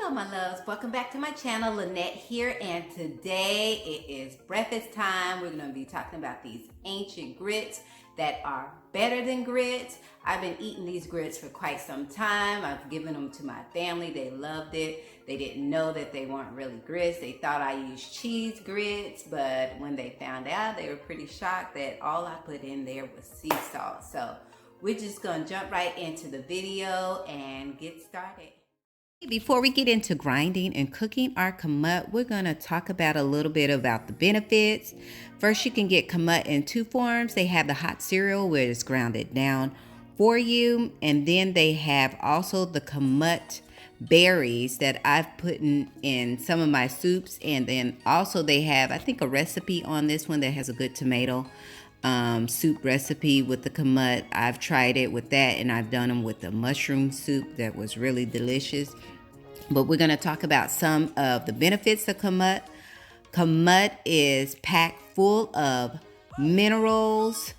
Hello my loves, welcome back to my channel. Lynette here, and today it is breakfast time. We're going to be talking about these ancient grits that are better than grits. I've been eating these grits for quite some time. I've given them to my family. They loved it. They didn't know that they weren't really grits. They thought I used cheese grits, but when they found out, they were pretty shocked that all I put in there was sea salt. So we're just going to jump right into the video and get started. Before we get into grinding and cooking our kamut, we're going to talk about a little bit about the benefits. First, you can get kamut in two forms. They have the hot cereal where it's grounded down for you. And then they have also the kamut berries that I've put in some of my soups. And then also they have, I think, a recipe on this one that has a good tomato soup recipe with the kamut. I've tried it with that, and I've done them with the mushroom soup that was really delicious. But we're going to talk about some of the benefits of kamut. Kamut is packed full of minerals.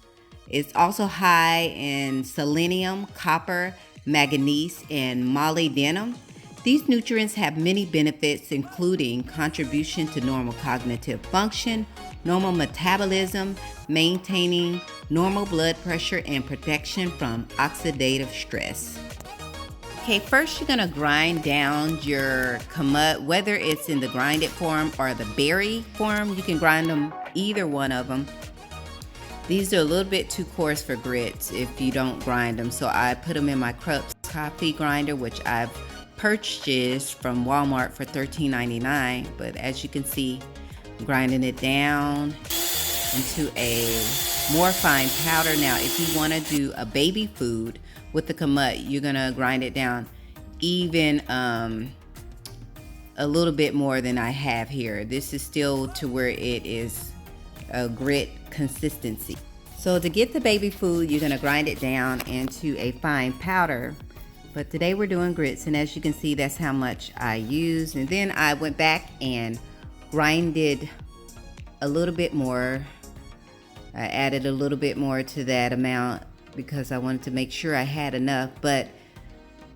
It's also high in selenium, copper, manganese, and molybdenum. These nutrients have many benefits, including contribution to normal cognitive function, normal metabolism, maintaining normal blood pressure, and protection from oxidative stress. Okay, first you're gonna grind down your kamut, whether it's in the grinded form or the berry form. You can grind them, either one of them. These are a little bit too coarse for grits if you don't grind them, so I put them in my Krups coffee grinder, which I've purchased from Walmart for $13.99. But as you can see, I'm grinding it down into a more fine powder. Now, if you want to do a baby food with the kamut, you're gonna grind it down even a little bit more than I have here. This is still to where it is a grit consistency. So to get the baby food, you're gonna grind it down into a fine powder. But today we're doing grits, and as you can see, that's how much I used. And then I went back and grinded a little bit more. I added a little bit more to that amount because I wanted to make sure I had enough. But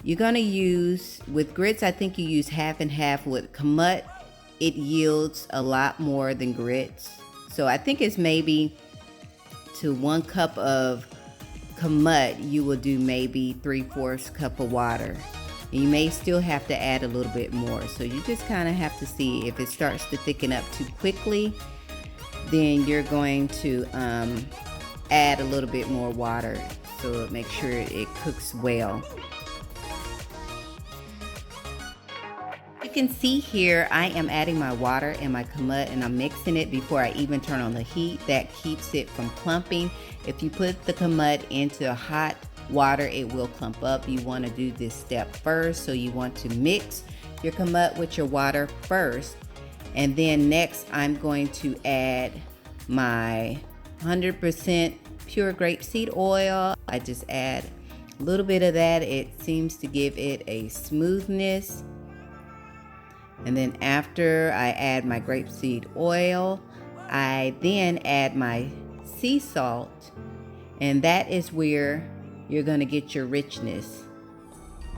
you're gonna use, with grits, I think you use half and half. With kamut, it yields a lot more than grits. So I think it's maybe to 1 cup of kamut, you will do maybe 3/4 cup of water. And you may still have to add a little bit more. So you just kind of have to see if it starts to thicken up too quickly, then you're going to add a little bit more water so make sure it cooks well. You can see here I am adding my water and my kamut, and I'm mixing it before I even turn on the heat. That keeps it from clumping. If you put the kamut into hot water, it will clump up. You want to do this step first, so you want to mix your kamut with your water first. And then next, I'm going to add my 100% pure grapeseed oil. I just add a little bit of that. It seems to give it a smoothness. And then after I add my grapeseed oil, I then add my sea salt. And that is where you're going to get your richness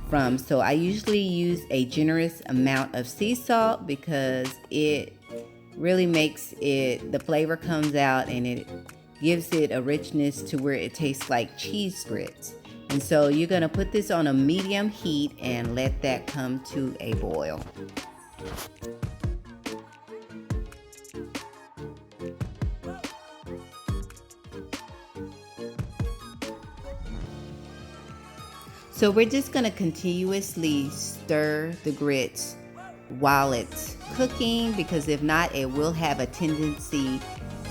from. So I usually use a generous amount of sea salt because it really makes it, the flavor comes out and it gives it a richness to where it tastes like cheese grits. And so you're gonna put this on a medium heat and let that come to a boil. So we're just going to continuously stir the grits while it's cooking, because if not, it will have a tendency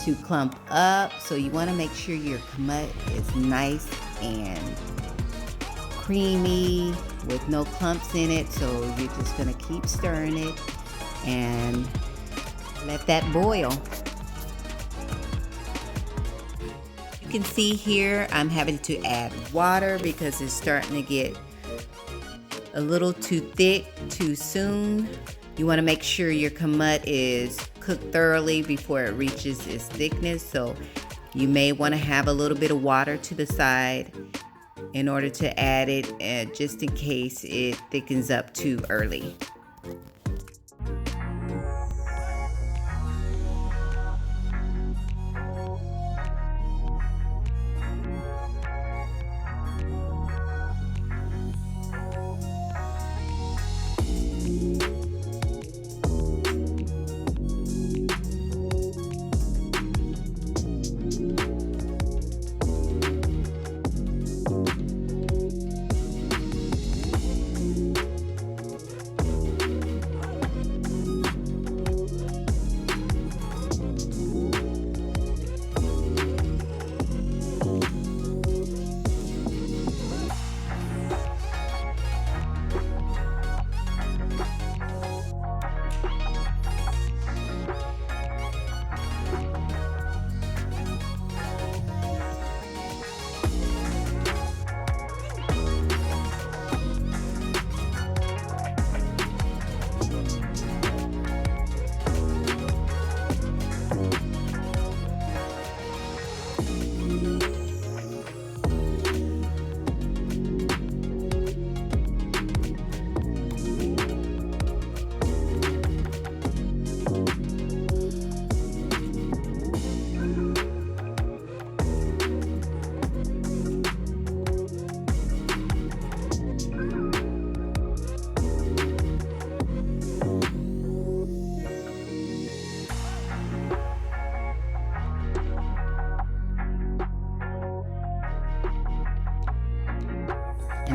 to clump up. So you want to make sure your kamut is nice and creamy with no clumps in it. So you're just going to keep stirring it and let that boil. You can see here I'm having to add water because it's starting to get a little too thick too soon. You want to make sure your kamut is cooked thoroughly before it reaches its thickness. So you may want to have a little bit of water to the side in order to add it, just in case it thickens up too early.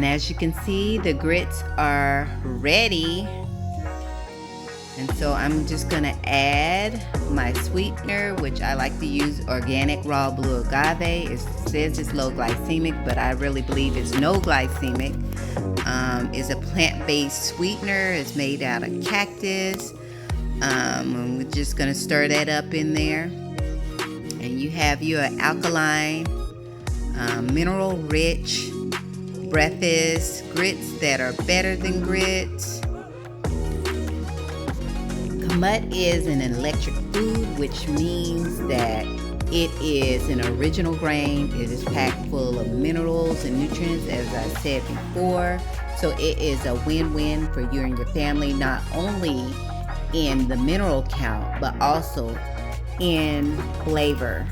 And as you can see, the grits are ready. And so I'm just gonna add my sweetener, which I like to use organic raw blue agave. It says it's low glycemic, but I really believe it's no glycemic. It's a plant-based sweetener. It's made out of cactus. And we're just gonna stir that up in there. And you have your alkaline, mineral-rich breakfast grits that are better than grits. Kamut is an electric food, which means that it is an original grain. It is packed full of minerals and nutrients, as I said before. So it is a win-win for you and your family, not only in the mineral count, but also in flavor.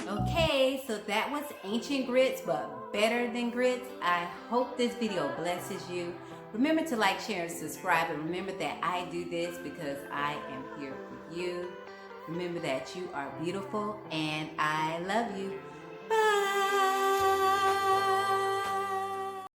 Okay, so that was ancient grits, but better than grits. I hope this video blesses you. Remember to like, share, and subscribe. And remember that I do this because I am here for you. Remember that you are beautiful and I